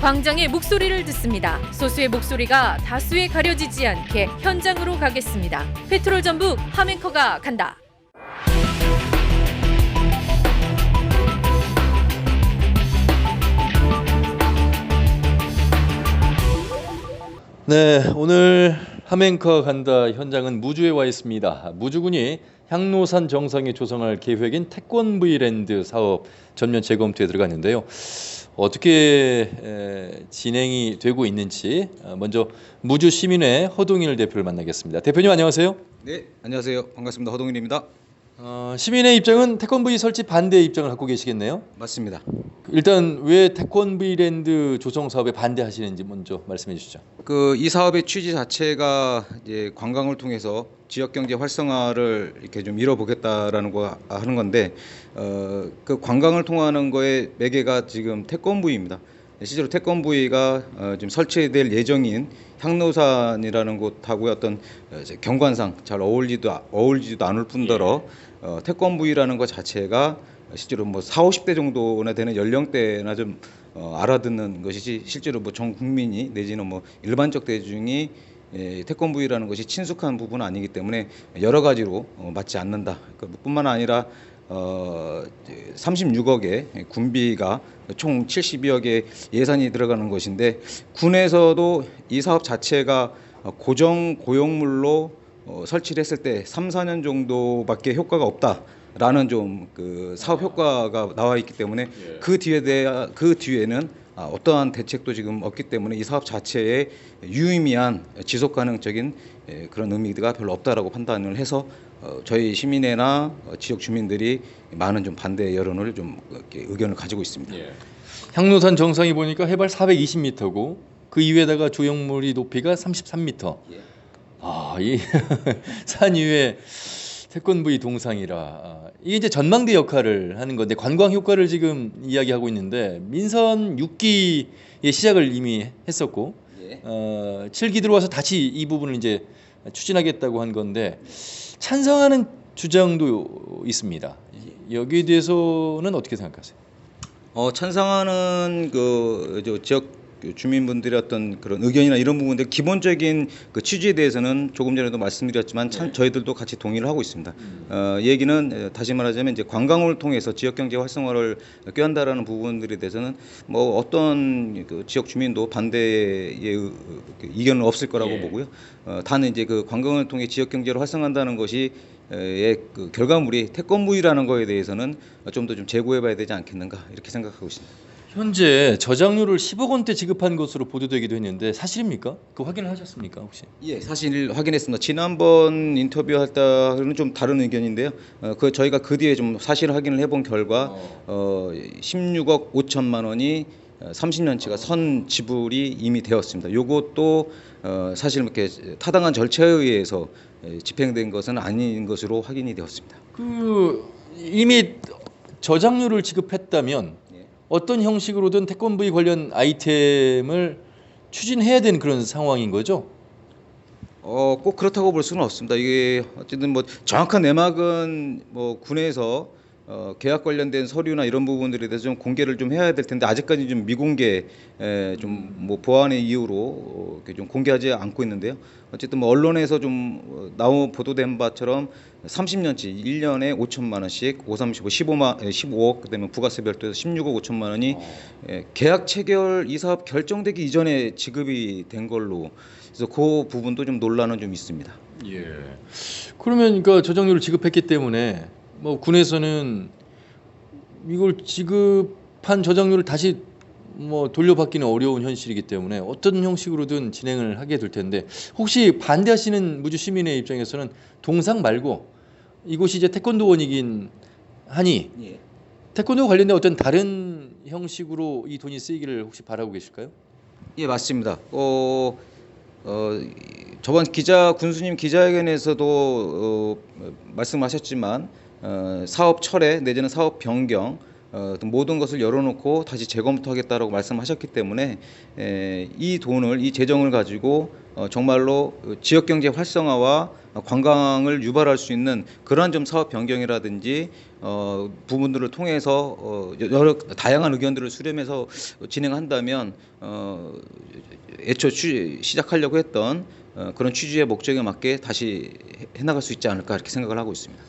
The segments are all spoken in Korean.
광장의 목소리를 듣습니다. 소수의 목소리가 다수에 가려지지 않게 현장으로 가겠습니다. 페트롤 전북 함앵커가 간다. 네, 오늘 함앵커 간다 현장은 무주에 와 있습니다. 무주군이 향로산 정상에 조성할 계획인 태권브이랜드 사업 전면 재검토에 들어갔는데요. 어떻게 진행이 되고 있는지 먼저 무주 시민회 허동일 대표를 만나겠습니다. 대표님 안녕하세요. 네, 안녕하세요. 반갑습니다. 허동일입니다. 시민의 입장은 태권브이 설치 반대 입장을 갖고 계시겠네요. 맞습니다. 일단 왜 태권브이랜드 조성 사업에 반대하시는지 먼저 말씀해 주시죠. 이 사업의 취지 자체가 이제 관광을 통해서 지역 경제 활성화를 이렇게 좀 이뤄보겠다라는 거 하는 건데, 그 관광을 통하는 거에 매개가 지금 태권브이입니다. 실제로 태권브이가 지금 설치될 예정인 향로산이라는 곳하고의 어떤 경관상 잘 어울리지도 않을 뿐더러 태권브이라는 것 자체가 실제로 뭐 40, 50대 정도나 되는 연령대나 좀 알아듣는 것이지, 실제로 뭐 전 국민이 내지는 뭐 일반적 대중이 태권브이라는 것이 친숙한 부분은 아니기 때문에 여러 가지로 맞지 않는다. 뿐만 아니라 36억의 군비가 총 72억의 예산이 들어가는 것인데, 군에서도 이 사업 자체가 고정 고용물로 설치를 했을 때 3, 4년 정도밖에 효과가 없다라는 좀 그 사업 효과가 나와 있기 때문에 그 뒤에는 어떠한 대책도 지금 없기 때문에 이 사업 자체에 유의미한 지속 가능적인 그런 의미가 별로 없다라고 판단을 해서 저희 시민회나 지역 주민들이 많은 좀 반대 여론을 좀 의견을 가지고 있습니다. 향로산 정상이 보니까 해발 420m고 그 이외에다가 조형물이 높이가 33m. 이 산 위에 태권브이 동상이라 이게 이제 전망대 역할을 하는 건데 관광 효과를 지금 이야기하고 있는데, 민선 6기의 시작을 이미 했었고 7기 들어와서 다시 이 부분을 이제 추진하겠다고 한 건데, 찬성하는 주장도 있습니다. 여기에 대해서는 어떻게 생각하세요? 찬성하는 지역 주민분들의 어떤 그런 의견이나 이런 부분들, 기본적인 그 취지에 대해서는 조금 전에도 말씀드렸지만 저희들도 같이 동의를 하고 있습니다. 얘기는 다시 말하자면 이제 관광을 통해서 지역 경제 활성화를 꾀한다라는 부분들에 대해서는 뭐 어떤 그 지역 주민도 반대의 의견은 없을 거라고 보고요. 단 이제 그 관광을 통해 지역 경제를 활성화한다는 것이 그 결과물이 태권브이라는 거에 대해서는 좀 더 좀 재고해봐야 되지 않겠는가, 이렇게 생각하고 있습니다. 현재 저작료를 10억 원대 지급한 것으로 보도되기도 했는데 사실입니까? 그 확인을 하셨습니까 혹시? 예, 사실 확인했습니다. 지난번 인터뷰할 때는 좀 다른 의견인데요. 저희가 그 뒤에 좀 사실 확인을 해본 결과 16억 5천만 원이 30년치가 선 지불이 이미 되었습니다. 요것도 사실 이렇게 타당한 절차에 의해서 집행된 것은 아닌 것으로 확인이 되었습니다. 이미 저작료를 지급했다면 어떤 형식으로든 태권브이 관련 아이템을 추진해야 되는 그런 상황인 거죠? 꼭 그렇다고 볼 수는 없습니다. 이게 어쨌든 뭐 정확한 내막은 뭐 군에서 계약 관련된 서류나 이런 부분들에 대해서 좀 공개를 좀 해야 될 텐데, 아직까지 좀 미공개, 좀 뭐 보안의 이유로 좀 공개하지 않고 있는데요. 어쨌든 뭐 언론에서 좀 보도된 바처럼 30년치 1년에 5천만 원씩 5, 35, 15억 그다음에 부가세 별도에서 16억 5천만 원이 계약 체결 이 사업 결정되기 이전에 지급이 된 걸로, 그래서 그 부분도 좀 논란은 좀 있습니다. 예. 그러면 그러니까 저작료를 지급했기 때문에 뭐 군에서는 이걸 지급한 저작료를 다시 뭐 돌려받기는 어려운 현실이기 때문에 어떤 형식으로든 진행을 하게 될 텐데, 혹시 반대하시는 무주 시민의 입장에서는 동상 말고 이곳이 이제 태권도원이긴 하니 태권도 관련된 어떤 다른 형식으로 이 돈이 쓰이기를 혹시 바라고 계실까요? 예, 맞습니다. 저번 군수님 기자회견에서도 말씀하셨지만 사업 철회 내지는 사업 변경 모든 것을 열어놓고 다시 재검토하겠다라고 말씀하셨기 때문에 이 재정을 가지고 정말로 지역 경제 활성화와 관광을 유발할 수 있는 그러한 좀 사업 변경이라든지 부분들을 통해서 여러 다양한 의견들을 수렴해서 진행한다면 애초 시작하려고 했던 그런 취지의 목적에 맞게 다시 해나갈 수 있지 않을까 이렇게 생각을 하고 있습니다.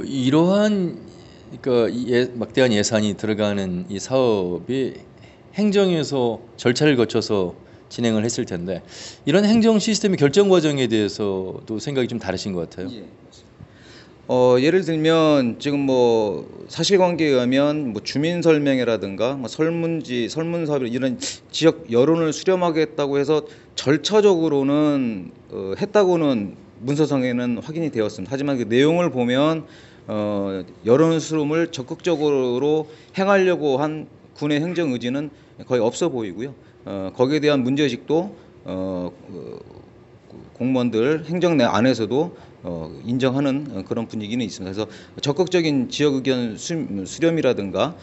이러한 그러니까 막대한 예산이 들어가는 이 사업이 행정에서 절차를 거쳐서 진행을 했을 텐데 이런 행정 시스템의 결정 과정에 대해서도 생각이 좀 다르신 것 같아요. 예. 예를 들면 지금 뭐 사실관계에 의하면 뭐 주민설명회라든가 뭐 설문지, 설문사업 이런 지역 여론을 수렴하겠다고 해서 절차적으로는 했다고는 문서상에는 확인이 되었습니다. 하지만 그 내용을 보면 여론 수렴을 적극적으로 행하려고 한 군의 행정 의지는 거의 없어 보이고요. 거기에 대한 문제의식도 공무원들 행정 내 안에서도 인정하는 그런 분위기는 있습니다. 그래서 적극적인 지역 의견 수렴이라든가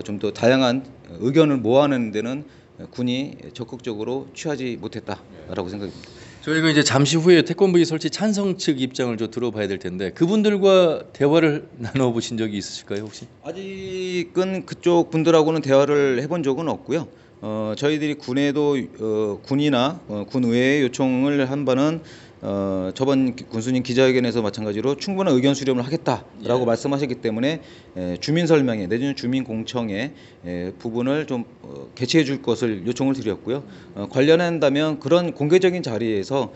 좀 더 다양한 의견을 모아내는 데는 군이 적극적으로 취하지 못했다라고 생각합니다. 저희가 이제 잠시 후에 태권브이 설치 찬성 측 입장을 좀 들어봐야 될 텐데 그분들과 대화를 나눠보신 적이 있으실까요 혹시? 아직은 그쪽 분들하고는 대화를 해본 적은 없고요. 저희들이 군에도 군이나 군의회에 요청을 한 바는 저번 군수님 기자회견에서 마찬가지로 충분한 의견 수렴을 하겠다라고 말씀하셨기 때문에 주민설명회 내지는 주민공청회 부분을 좀 개최해 줄 것을 요청을 드렸고요. 관련한다면 그런 공개적인 자리에서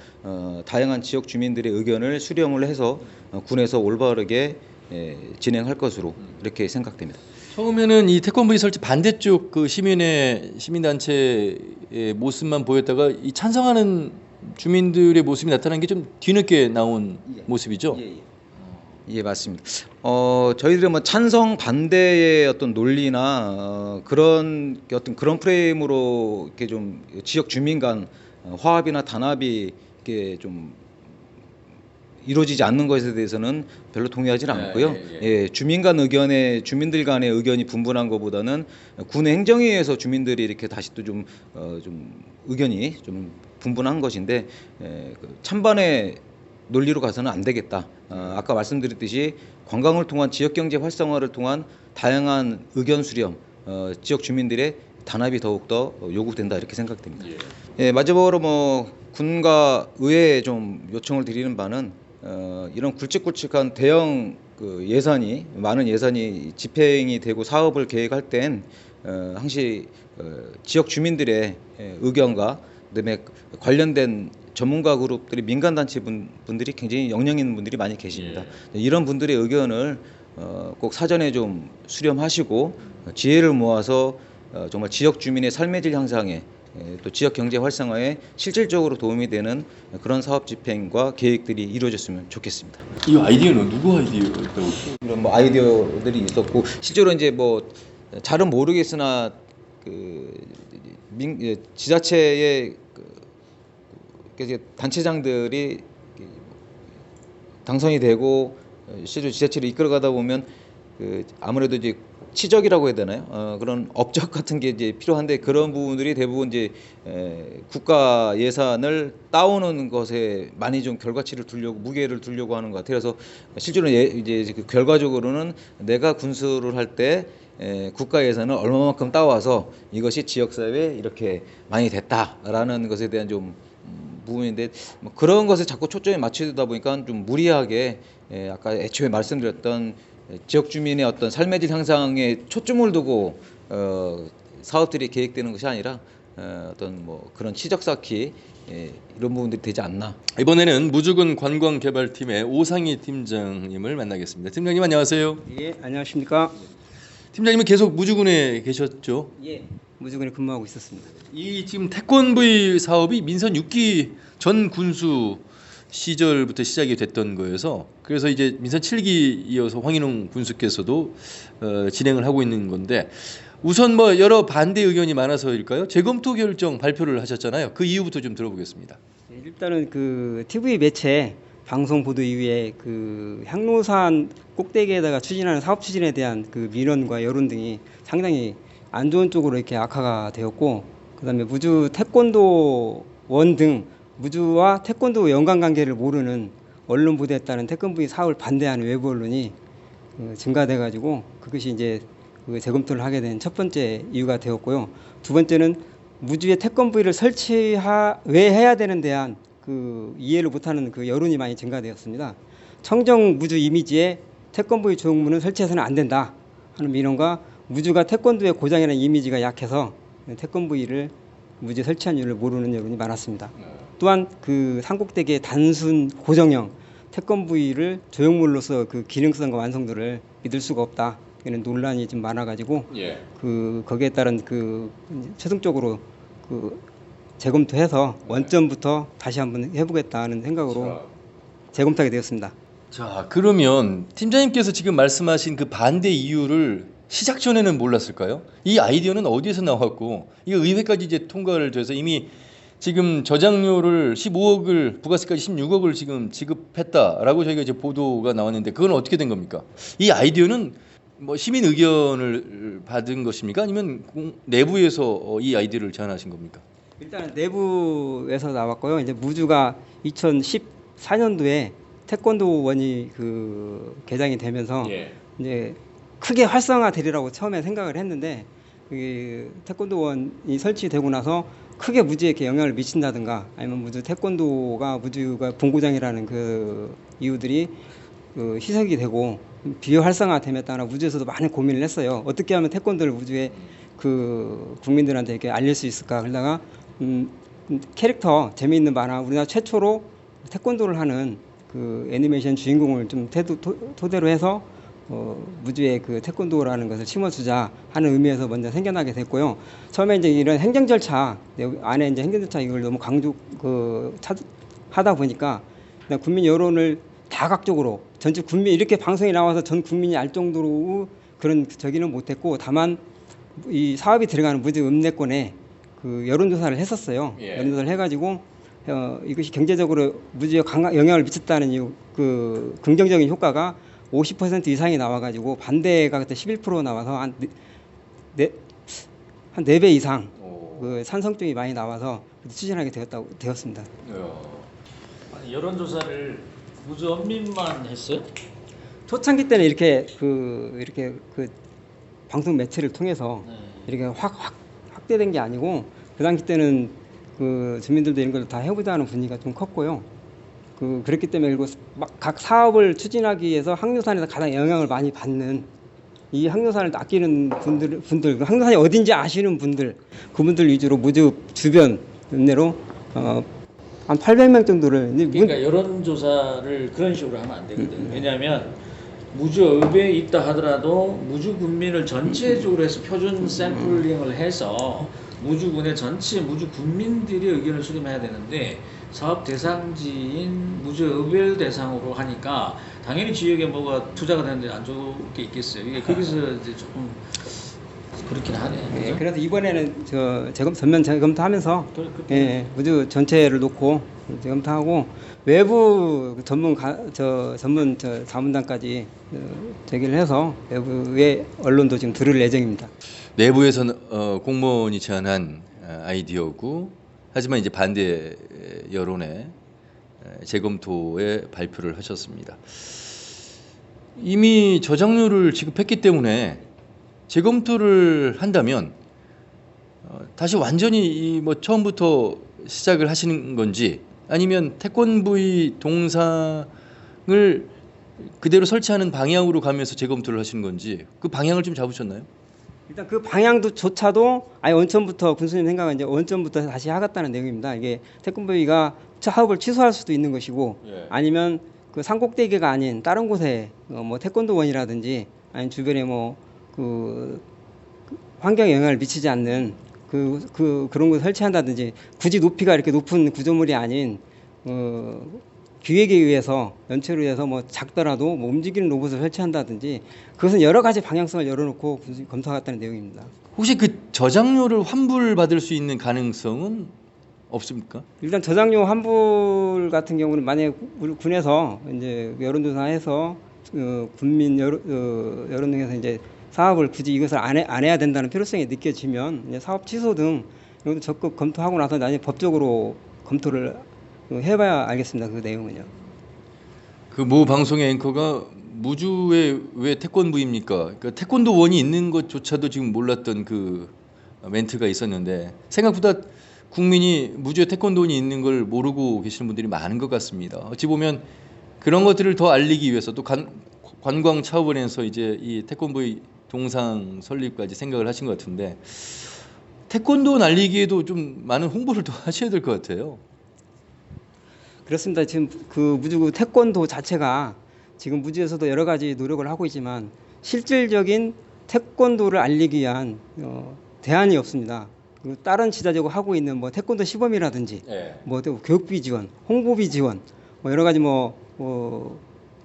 다양한 지역 주민들의 의견을 수렴을 해서 군에서 올바르게 진행할 것으로 이렇게 생각됩니다. 처음에는 이 태권브이 설치 반대쪽 그 시민단체의 모습만 보였다가 이 찬성하는 주민들의 모습이 나타난 게 좀 뒤늦게 나온 모습이죠. 예, 맞습니다. 저희들은 뭐 찬성 반대의 어떤 논리나 그런 프레임으로 이렇게 좀 지역 주민 간 화합이나 단합이 이렇게 좀 이루어지지 않는 것에 대해서는 별로 동의하지는 않고요. 주민들 간의 의견이 분분한 것보다는 군의 행정에 의해서 주민들이 이렇게 다시 또 좀 의견이 좀 분분한 것인데 찬반의 논리로 가서는 안 되겠다. 아까 말씀드렸듯이 관광을 통한 지역 경제 활성화를 통한 다양한 의견 수렴, 지역 주민들의 단합이 더욱더 요구된다 이렇게 생각됩니다. 마지막으로 뭐 군과 의회에 좀 요청을 드리는 바는 이런 굵직굵직한 대형 예산이 많은 예산이 집행이 되고 사업을 계획할 땐 항시 지역 주민들의 의견과 그다음에 관련된 전문가 그룹들이 민간 단체 분들이 굉장히 역량 있는 분들이 많이 계십니다. 이런 분들의 의견을 꼭 사전에 좀 수렴하시고 지혜를 모아서 정말 지역 주민의 삶의 질 향상에 또 지역 경제 활성화에 실질적으로 도움이 되는 그런 사업 집행과 계획들이 이루어졌으면 좋겠습니다. 이 아이디어는 누구 아이디어였다고? 이런 뭐 아이디어들이 있었고 실제로 이제 뭐 잘은 모르겠으나 지자체의 단체장들이 당선이 되고 실제로 지자체를 이끌어가다 보면 아무래도 이제 치적이라고 해야 되나요? 그런 업적 같은 게 이제 필요한데 그런 부분들이 대부분 이제 국가 예산을 따오는 것에 많이 좀 결과치를 두려고 무게를 두려고 하는 것 같아요. 그래서 실제로 이제 결과적으로는 내가 군수를 할 때 국가 예산을 얼마만큼 따와서 이것이 지역사회에 이렇게 많이 됐다라는 것에 대한 좀 부분인데 뭐 그런 것에 자꾸 초점이 맞추다 보니까 좀 무리하게 아까 애초에 말씀드렸던 지역 주민의 어떤 삶의 질 향상에 초점을 두고 사업들이 계획되는 것이 아니라 어떤 뭐 그런 치적 쌓기 이런 부분들이 되지 않나. 이번에는 무주군 관광개발팀의 오상희 팀장님을 만나겠습니다. 팀장님 안녕하세요. 예, 안녕하십니까? 팀장님은 계속 무주군에 계셨죠? 예, 무주군에 근무하고 있었습니다. 이 지금 태권브이 사업이 민선 6기 전 군수 시절부터 시작이 됐던 거여서 그래서 이제 민선 7기 이어서 황인홍 군수께서도 진행을 하고 있는 건데 우선 뭐 여러 반대 의견이 많아서일까요? 재검토 결정 발표를 하셨잖아요. 그 이유부터 좀 들어보겠습니다. 네, 일단은 그 TV 매체 방송 보도 이후에 그 향로산 꼭대기에다가 추진하는 사업 추진에 대한 그 민원과 여론 등이 상당히 안 좋은 쪽으로 이렇게 악화가 되었고, 그다음에 무주 태권도원 등 무주와 태권도 연관 관계를 모르는 언론 보도에 따른 태권브이 사업을 반대하는 외부 언론이 증가돼가지고 그것이 이제 그 재검토를 하게 된 첫 번째 이유가 되었고요. 두 번째는 무주에 태권브이를 왜 해야 되는 대한 그 이해를 못하는 그 여론이 많이 증가되었습니다. 청정 무주 이미지에 태권브이 조형물은 설치해서는 안 된다 하는 민원과 무주가 태권도의 고장이라는 이미지가 약해서 태권브이를 무주에 설치한 이유를 모르는 여론이 많았습니다. 또한 그 산꼭대기의 단순 고정형 태권브이를 조형물로서 그 기능성과 완성도를 믿을 수가 없다. 이런 논란이 좀 많아가지고 그 거기에 따른 그 최종적으로 그 재검토해서 원점부터 다시 한번 해보겠다는 생각으로 재검토하게 되었습니다. 자, 그러면 팀장님께서 지금 말씀하신 그 반대 이유를 시작 전에는 몰랐을까요? 이 아이디어는 어디에서 나왔고 이거 의회까지 이제 통과를 돼서 이미 지금 저장료를 15억을 부가세까지 16억을 지금 지급했다라고 저희가 이제 보도가 나왔는데 그건 어떻게 된 겁니까? 이 아이디어는 뭐 시민 의견을 받은 것입니까? 아니면 내부에서 이 아이디어를 제안하신 겁니까? 일단 내부에서 나왔고요. 이제 무주가 2014년도에 태권도원이 그 개장이 되면서 이제 크게 활성화되리라고 처음에 생각을 했는데 그 태권도원이 설치되고 나서 크게 무주에 이렇게 영향을 미친다든가 아니면 무주가 본고장이라는 그 이유들이 그 희석이 되고 비활성화됨에 따라 무주에서도 많은 고민을 했어요. 어떻게 하면 태권도를 무주에 그 국민들한테 이렇게 알릴 수 있을까? 그러다가 캐릭터 재미있는 만화 우리나라 최초로 태권도를 하는 그 애니메이션 주인공을 좀 토대로 해서 무주에 그 태권도라는 것을 심어주자 하는 의미에서 먼저 생겨나게 됐고요. 처음에 이제 이런 행정 절차 안에 이제 행정 절차 이걸 너무 하다 보니까 그냥 국민 여론을 다각적으로 전체 국민 이렇게 방송에 나와서 전 국민이 알 정도로 그런 저기는 못했고 다만 이 사업이 들어가는 무주 읍내권에 그 여론조사를 했었어요. 여론조사를 해가지고 이것이 경제적으로 무주에 영향을 미쳤다는 그 긍정적인 효과가 50% 이상이 나와가지고 반대가 그때 11% 나와서 한 4배 이상 그 찬성증이 많이 나와서 추진하게 되었습니다. 아니, 여론조사를 무주 언민만 했어요? 초창기 때는 이렇게 그 방송 매체를 통해서 이렇게 확대된 게 아니고 그 당시 때는 그 주민들도 이런 걸 다 해보자는 분위기가 좀 컸고요. 그렇기 때문에 그리고 막 각 사업을 추진하기 위해서 항로산에서 가장 영향을 많이 받는 이 항로산을 아끼는 분들 항로산이 어딘지 아시는 분들 그분들 위주로 무주 주변 읍내로 한 800명 정도를 그러니까 여론조사를 그런 식으로 하면 안 되거든요. 왜냐하면 무주읍에 있다 하더라도 무주 군민을 전체적으로 해서 표준 샘플링을 해서 무주군의 전체 무주 군민들이 의견을 수렴해야 되는데 사업 대상지인 무주읍을 대상으로 하니까 당연히 지역에 뭐가 투자가 되는데 안 좋을 게 있겠어요. 이게 거기서 이제 조금 그렇긴 하네. 네, 그래서 이번에는 전면 재검토하면서 무주 전체를 놓고 재검토하고 외부 전문 자문단까지 제기를 해서 외부의 언론도 지금 들을 예정입니다. 내부에서는 공무원이 제안한 아이디어고 하지만 이제 반대 여론의 재검토에 발표를 하셨습니다. 이미 저장료를 지급했기 때문에 재검토를 한다면 다시 완전히 뭐 처음부터 시작을 하시는 건지 아니면 태권브이 동상을 그대로 설치하는 방향으로 가면서 재검토를 하시는 건지 그 방향을 좀 잡으셨나요? 일단 그 방향조차도 아예 원점부터 군수님 생각은 이제 원점부터 다시 하겠다는 내용입니다. 이게 태권브이가 사업을 취소할 수도 있는 것이고 아니면 그 산꼭대기가 아닌 다른 곳에 뭐 태권도원이라든지 아니면 주변에 뭐 그 환경에 영향을 미치지 않는 그런 곳을 설치한다든지 굳이 높이가 이렇게 높은 구조물이 아닌 기획에 의해서 연체로 해서 뭐 작더라도 뭐 움직이는 로봇을 설치한다든지 그것은 여러 가지 방향성을 열어놓고 검토하겠다는 내용입니다. 혹시 그 저장료를 환불받을 수 있는 가능성은 없습니까? 일단 저장료 환불 같은 경우는 만약에 군에서 이제 여론조사해서 군민 여론 등에서 이제 사업을 굳이 이것을 안 해야 된다는 필요성이 느껴지면 이제 사업 취소 등 이것도 적극 검토하고 나서 나중에 법적으로 검토를 해봐야 알겠습니다. 그 내용은요. 그 모 방송의 앵커가 무주에 왜 태권부입니까? 그러니까 태권도원이 있는 것조차도 지금 몰랐던 그 멘트가 있었는데 생각보다 국민이 무주에 태권도원이 있는 걸 모르고 계시는 분들이 많은 것 같습니다. 어찌 보면 그런 것들을 더 알리기 위해서 또 관광 차원에서 이제 이 태권부의 동상 설립까지 생각을 하신 것 같은데 태권도 알리기에도 좀 많은 홍보를 더 하셔야 될 것 같아요. 그렇습니다. 지금 그 무주 태권도 자체가 지금 무주에서도 여러 가지 노력을 하고 있지만 실질적인 태권도를 알리기 위한 대안이 없습니다. 그리고 다른 지자체가 하고 있는 뭐 태권도 시범이라든지 뭐 또 교육비 지원, 홍보비 지원, 뭐 여러 가지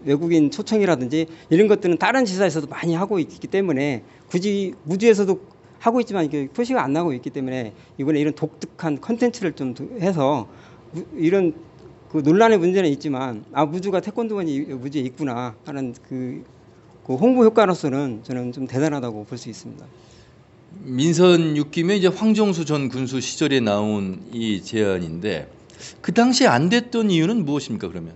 외국인 초청이라든지 이런 것들은 다른 지자체에서도 많이 하고 있기 때문에 굳이 무주에서도 하고 있지만 이게 표시가 안 나고 있기 때문에 이번에 이런 독특한 컨텐츠를 좀 해서 이런 그 논란의 문제는 있지만 무주가 태권도원이 무주에 있구나 하는 그 홍보 효과로서는 저는 좀 대단하다고 볼 수 있습니다. 민선 6기면 이제 황정수 전 군수 시절에 나온 이 제안인데 그 당시에 안 됐던 이유는 무엇입니까? 그러면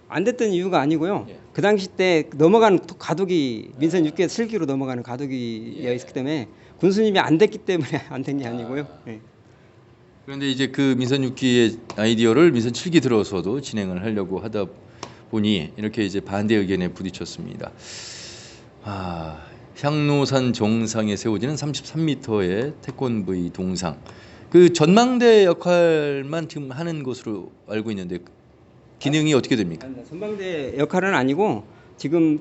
안 됐던 이유가 아니고요. 예. 그 당시 때 넘어가는 가독이 민선 6개 7기로 넘어가는 가독이 있기 때문에 군수님이 안 됐기 때문에 안 된 게 아니고요. 예. 그런데 이제 그 민선 6기의 아이디어를 민선 7기 들어서도 진행을 하려고 하다 보니 이렇게 이제 반대 의견에 부딪혔습니다. 향로산 정상에 세워지는 33m의 태권브이 동상. 그 전망대 역할만 지금 하는 것으로 알고 있는데 기능이 어떻게 됩니까? 전망대 역할은 아니고 지금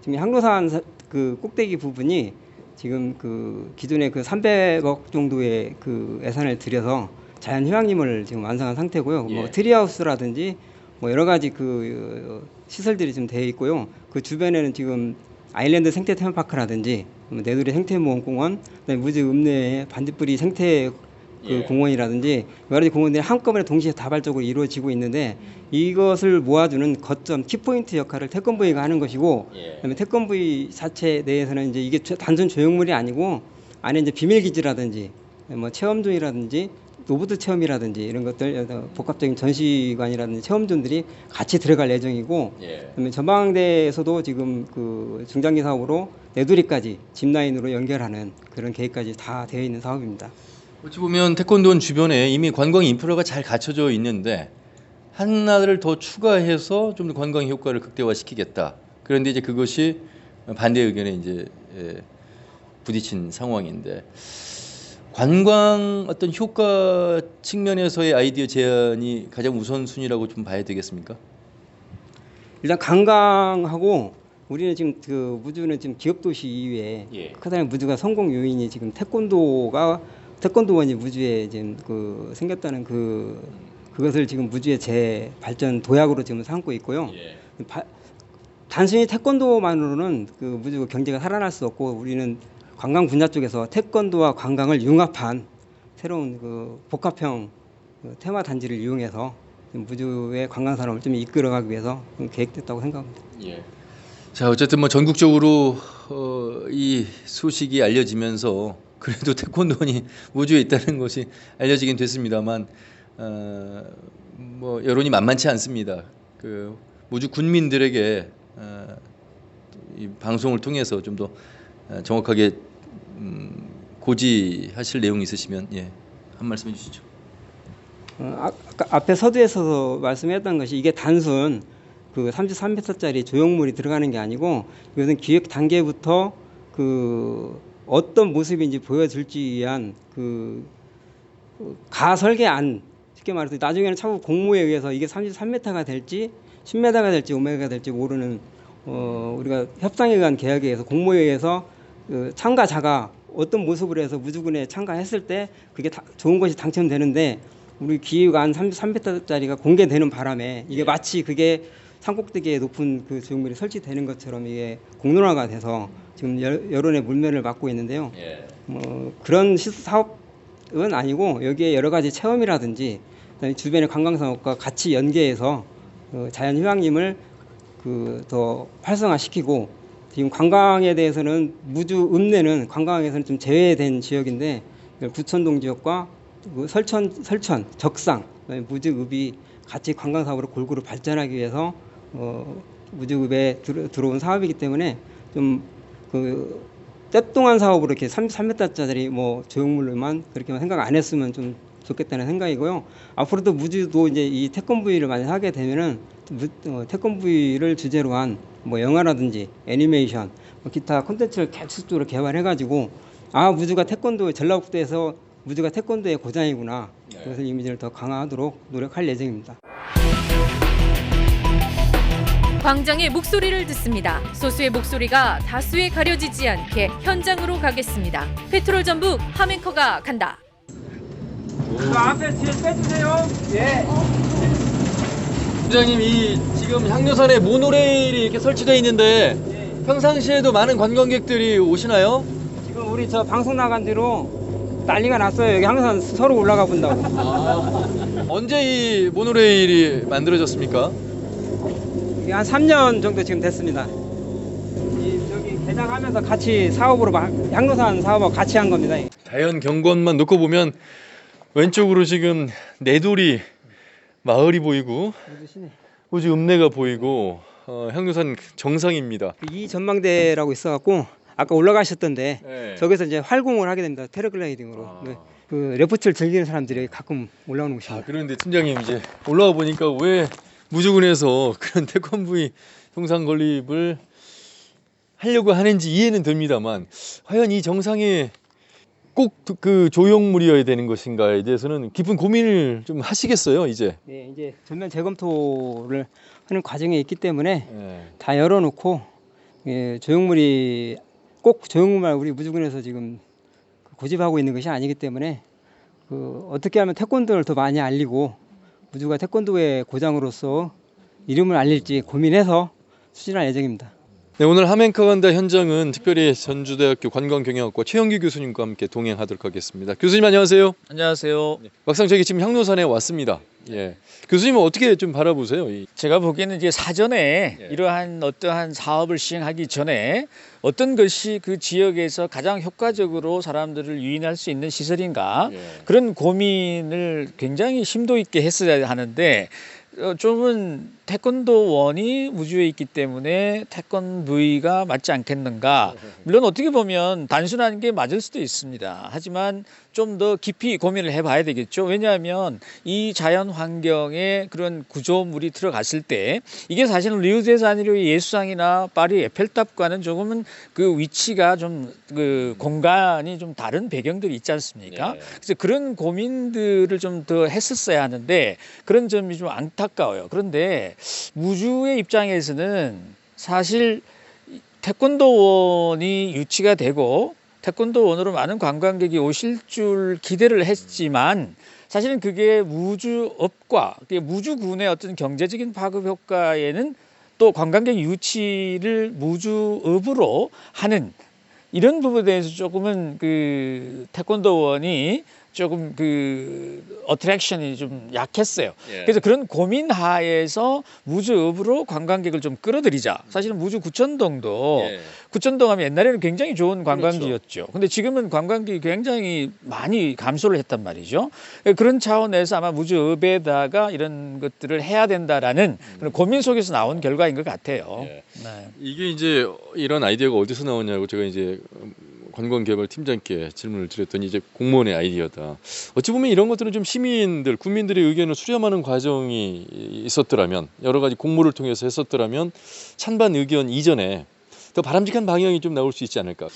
지금 향로산 그 꼭대기 부분이 지금 그 기존에 그 300억 정도의 그 예산을 들여서 자연 휴양림을 지금 완성한 상태고요. 예. 뭐 트리하우스라든지 뭐 여러 가지 그 시설들이 지금 되어 있고요. 그 주변에는 지금 아일랜드 생태 테마파크라든지 내두리 생태모험공원, 그다음에 무주 읍내에 반딧불이 생태 공원이라든지 여러 가지 공원들이 한꺼번에 동시에 다발적으로 이루어지고 있는데 이것을 모아주는 거점 키포인트 역할을 태권브이가 하는 것이고, 그다음에 태권브이 자체 내에서는 이제 이게 단순 조형물이 아니고 안에 이제 비밀기지라든지 뭐 체험존이라든지 로봇 체험이라든지 이런 것들 복합적인 전시관이라든지 체험존들이 같이 들어갈 예정이고, 그다음에 전망대에서도 지금 그 중장기 사업으로 내두리까지 짚라인으로 연결하는 그런 계획까지 다 되어 있는 사업입니다. 어찌 보면 태권도원 주변에 이미 관광 인프라가 잘 갖춰져 있는데 하나를 더 추가해서 좀 더 관광 효과를 극대화시키겠다. 그런데 이제 그것이 반대 의견에 이제 부딪힌 상황인데 관광 어떤 효과 측면에서의 아이디어 제안이 가장 우선순위라고 좀 봐야 되겠습니까? 일단 관광하고 우리는 지금 그 무주는 지금 기업 도시 이외에 크다란 무주가 성공 요인이 지금 태권도원이 무주에 지금 그 생겼다는 그것을 지금 무주의 재발전 도약으로 지금 삼고 있고요. 단순히 태권도만으로는 그 무주 경제가 살아날 수 없고 우리는 관광 분야 쪽에서 태권도와 관광을 융합한 새로운 그 복합형 테마 단지를 이용해서 무주의 관광 산업을 좀 이끌어가기 위해서 계획됐다고 생각합니다. 자, 어쨌든 뭐 전국적으로 이 소식이 알려지면서 그래도 태권도원이 무주에 있다는 것이 알려지긴 됐습니다만 뭐 여론이 만만치 않습니다. 그 무주 군민들에게 이 방송을 통해서 좀 더 정확하게 고지하실 내용이 있으시면 한 말씀 해주시죠. 아까 앞에 서두에서 말씀했던 것이 이게 단순 그 33m짜리 조형물이 들어가는 게 아니고 이것은 기획 단계부터 그 어떤 모습인지 보여줄지 위한 그 가설계안, 쉽게 말해서 나중에는 차후 공모에 의해서 이게 33m가 될지 10m가 될지 5m가 될지 모르는 우리가 협상에 의한 계약에 의해서 공모에 의해서 그 참가자가 어떤 모습으로 해서 무주군에 참가했을 때 그게 좋은 것이 당첨되는데 우리 기획안 33m짜리가 공개되는 바람에 이게 마치 그게 산꼭대기에 높은 그 조형물이 설치되는 것처럼 이게 공론화가 돼서 지금 여론의 물면을 맞고 있는데요. 그런 사업은 아니고 여기에 여러 가지 체험이라든지 그다음에 주변의 관광산업과 같이 연계해서 자연 휴양림을 더 활성화시키고 지금 관광에 대해서는 무주 읍내는 관광에서는 좀 제외된 지역인데 부천동 지역과 설천, 적상, 무주 읍이 같이 관광 사업으로 골고루 발전하기 위해서 무주급에 들어온 사업이기 때문에 좀 그 떼뚱한 사업으로 이렇게 3m짜리 뭐 조형물로만 그렇게만 생각 안 했으면 좀 좋겠다는 생각이고요. 앞으로도 무주도 이제 이 태권브이를 많이 하게 되면은 태권브이를 주제로 한 뭐 영화라든지 애니메이션, 뭐 기타 콘텐츠를 계속적으로 개발해가지고 무주가 태권도 전라북도에서 무주가 태권도의 고장이구나. 그것을 이미지를 더 강화하도록 노력할 예정입니다. 광장의 목소리를 듣습니다. 소수의 목소리가 다수에 가려지지 않게 현장으로 가겠습니다. 페트롤 전북 하멘커가 간다. 앞에 뒤에 빼주세요. 예. 부장님, 이 지금 향로산에 모노레일이 이렇게 설치되어 있는데 평상시에도 많은 관광객들이 오시나요? 지금 우리 저 방송 나간 뒤로 난리가 났어요. 여기 항상 서로 올라가 본다고. 언제 이 모노레일이 만들어졌습니까? 이게 한 3년 정도 지금 됐습니다. 여기 개장하면서 같이 사업으로 향로산 사업하고 같이 한 겁니다. 자연 경관만 놓고 보면 왼쪽으로 지금 내돌이 마을이 보이고 우주 읍내가 보이고 향로산 정상입니다. 이 전망대라고 있어갖고 아까 올라가셨던데 네. 저기서 이제 활공을 하게 됩니다. 패러글라이딩으로. 네. 그 레포츠를 즐기는 사람들이 가끔 올라오는 곳입니다. 그런데 팀장님, 이제 올라와 보니까 왜 무주군에서 그런 태권브이 동상 건립을 하려고 하는지 이해는 됩니다만, 과연 이 정상에 꼭 그 조형물이어야 되는 것인가에 대해서는 깊은 고민을 좀 하시겠어요, 이제. 네, 이제 전면 재검토를 하는 과정에 있기 때문에 네. 다 열어놓고 조형물이 꼭 조형물만 우리 무주군에서 지금 고집하고 있는 것이 아니기 때문에 어떻게 하면 태권도를 더 많이 알리고 무주가 태권도의 고장으로서 이름을 알릴지 고민해서 추진할 예정입니다. 네, 오늘 하멘커 간다 현장은 특별히 전주대학교 관광경영학과 최영규 교수님과 함께 동행하도록 하겠습니다. 교수님 안녕하세요. 안녕하세요. 막상 저기 지금 향로산에 왔습니다. 예. 교수님은 어떻게 좀 바라보세요? 제가 보기에는 이제 사전에 예. 이러한 어떠한 사업을 시행하기 전에 어떤 것이 그 지역에서 가장 효과적으로 사람들을 유인할 수 있는 시설인가 예. 그런 고민을 굉장히 심도 있게 했어야 하는데 좀은 태권도원이 무주에 있기 때문에 태권브이가 맞지 않겠는가. 물론 어떻게 보면 단순한 게 맞을 수도 있습니다. 하지만 좀 더 깊이 고민을 해봐야 되겠죠. 왜냐하면 이 자연 환경에 그런 구조물이 들어갔을 때 이게 사실은 리우데자네이루의 예수상이나 파리 에펠탑과는 조금은 그 위치가 좀 그 공간이 좀 다른 배경들이 있지 않습니까? 네. 그래서 그런 고민들을 좀 더 했었어야 하는데 그런 점이 좀 안타까워요. 그런데 무주의 입장에서는 사실 태권도원이 유치가 되고 태권도원으로 많은 관광객이 오실 줄 기대를 했지만 사실은 그게 무주업과 무주군의 어떤 경제적인 파급 효과에는 또 관광객 유치를 무주업으로 하는 이런 부분에 대해서 조금은 그 태권도원이 조금 그 어트랙션이 좀 약했어요. 예. 그래서 그런 고민 하에서 무주읍으로 관광객을 좀 끌어들이자. 사실은 무주 구천동도 예. 구천동 하면 옛날에는 굉장히 좋은 관광지였죠. 그렇죠. 근데 지금은 관광객이 굉장히 많이 감소를 했단 말이죠. 그런 차원에서 아마 무주읍에다가 이런 것들을 해야 된다라는 그런 고민 속에서 나온 결과인 것 같아요. 예. 네. 이게 이제 이런 아이디어가 어디서 나오냐고 제가 이제 관광개발팀장께 질문을 드렸더니 이제 공무원의 아이디어다. 어찌 보면 이런 것들은 좀 시민들, 국민들의 의견을 수렴하는 과정이 있었더라면, 여러 가지 공모를 통해서 했었더라면 찬반 의견 이전에 더 바람직한 방향이 좀 나올 수 있지 않을까.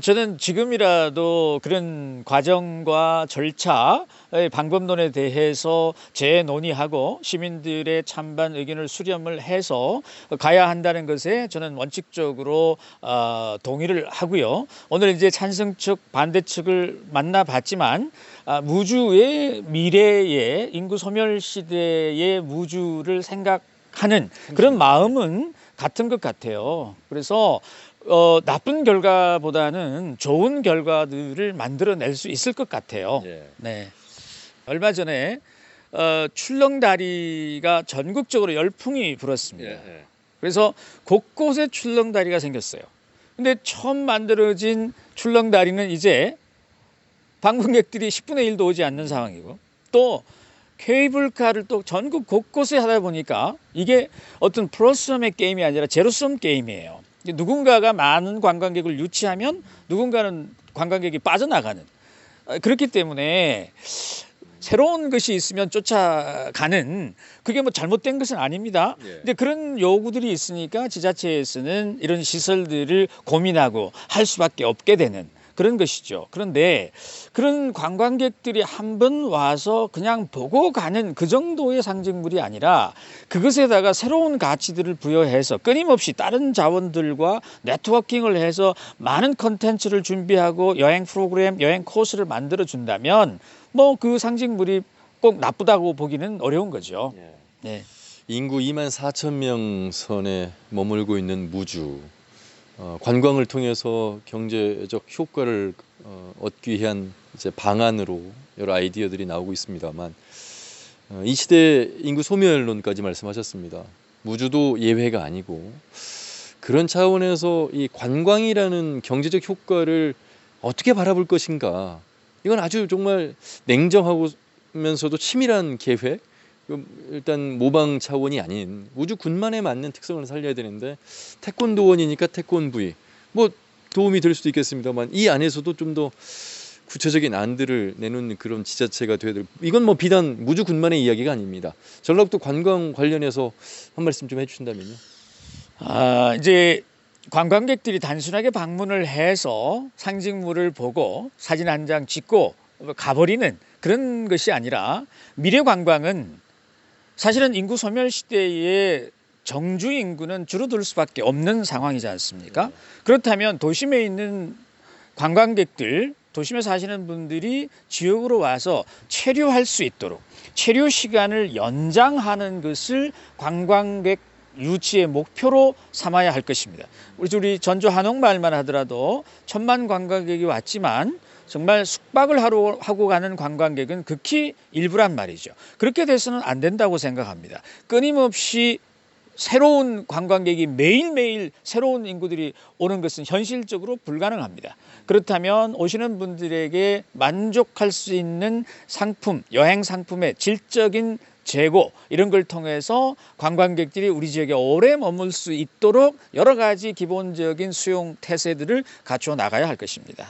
저는 지금이라도 그런 과정과 절차, 방법론에 대해서 재논의하고 시민들의 찬반 의견을 수렴을 해서 가야 한다는 것에 저는 원칙적으로 동의를 하고요. 오늘 이제 찬성 측, 반대 측을 만나봤지만 무주의 미래의 인구 소멸 시대의 무주를 생각하는 그런 마음은 같은 것 같아요. 그래서 나쁜 결과보다는 좋은 결과들을 만들어낼 수 있을 것 같아요. 예. 네. 얼마 전에 출렁다리가 전국적으로 열풍이 불었습니다. 예. 그래서 곳곳에 출렁다리가 생겼어요. 근데 처음 만들어진 출렁다리는 이제 방문객들이 10분의 1도 오지 않는 상황이고 또 케이블카를 또 전국 곳곳에 하다 보니까 이게 어떤 플러스섬의 게임이 아니라 제로섬 게임이에요. 누군가가 많은 관광객을 유치하면 누군가는 관광객이 빠져나가는, 그렇기 때문에 새로운 것이 있으면 쫓아가는, 그게 뭐 잘못된 것은 아닙니다. 예. 근데 그런 요구들이 있으니까 지자체에서는 이런 시설들을 고민하고 할 수밖에 없게 되는 그런 것이죠. 그런데 그런 관광객들이 한 번 와서 그냥 보고 가는 그 정도의 상징물이 아니라 그것에다가 새로운 가치들을 부여해서 끊임없이 다른 자원들과 네트워킹을 해서 많은 컨텐츠를 준비하고 여행 프로그램, 여행 코스를 만들어 준다면 뭐 그 상징물이 꼭 나쁘다고 보기는 어려운 거죠. 네. 인구 2만 4천 명 선에 머물고 있는 무주, 관광을 통해서 경제적 효과를 얻기 위한 이제 방안으로 여러 아이디어들이 나오고 있습니다만, 이 시대 인구 소멸론까지 말씀하셨습니다. 무주도 예외가 아니고, 그런 차원에서 이 관광이라는 경제적 효과를 어떻게 바라볼 것인가, 이건 아주 정말 냉정하면서도 치밀한 계획, 일단 모방 차원이 아닌 우주 군만에 맞는 특성을 살려야 되는데, 태권도원이니까 태권브이 뭐 도움이 될 수도 있겠습니다만, 이 안에서도 좀 더 구체적인 안들을 내놓는 그런 지자체가 돼야 될, 이건 뭐 비단 무주 군만의 이야기가 아닙니다. 전라북도 관광 관련해서 한 말씀 좀 해주신다면요. 이제 관광객들이 단순하게 방문을 해서 상징물을 보고 사진 한 장 찍고 가버리는 그런 것이 아니라, 미래 관광은 사실은 인구 소멸 시대에 정주 인구는 줄어들 수밖에 없는 상황이지 않습니까? 그렇다면 도심에 있는 관광객들, 도심에 사시는 분들이 지역으로 와서 체류할 수 있도록 체류 시간을 연장하는 것을 관광객 유치의 목표로 삼아야 할 것입니다. 우리 전주 한옥마을만 하더라도 1,000만 관광객이 왔지만 정말 숙박을 하고 가는 관광객은 극히 일부란 말이죠. 그렇게 돼서는 안 된다고 생각합니다. 끊임없이 새로운 관광객이 매일매일 새로운 인구들이 오는 것은 현실적으로 불가능합니다. 그렇다면 오시는 분들에게 만족할 수 있는 상품, 여행 상품의 질적인 재고, 이런 걸 통해서 관광객들이 우리 지역에 오래 머물 수 있도록 여러 가지 기본적인 수용 태세들을 갖추어 나가야 할 것입니다.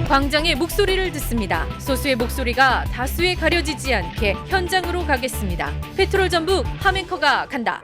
광장의 목소리를 듣습니다. 소수의 목소리가 다수에 가려지지 않게 현장으로 가겠습니다. 페트롤 전북 하멘커가 간다.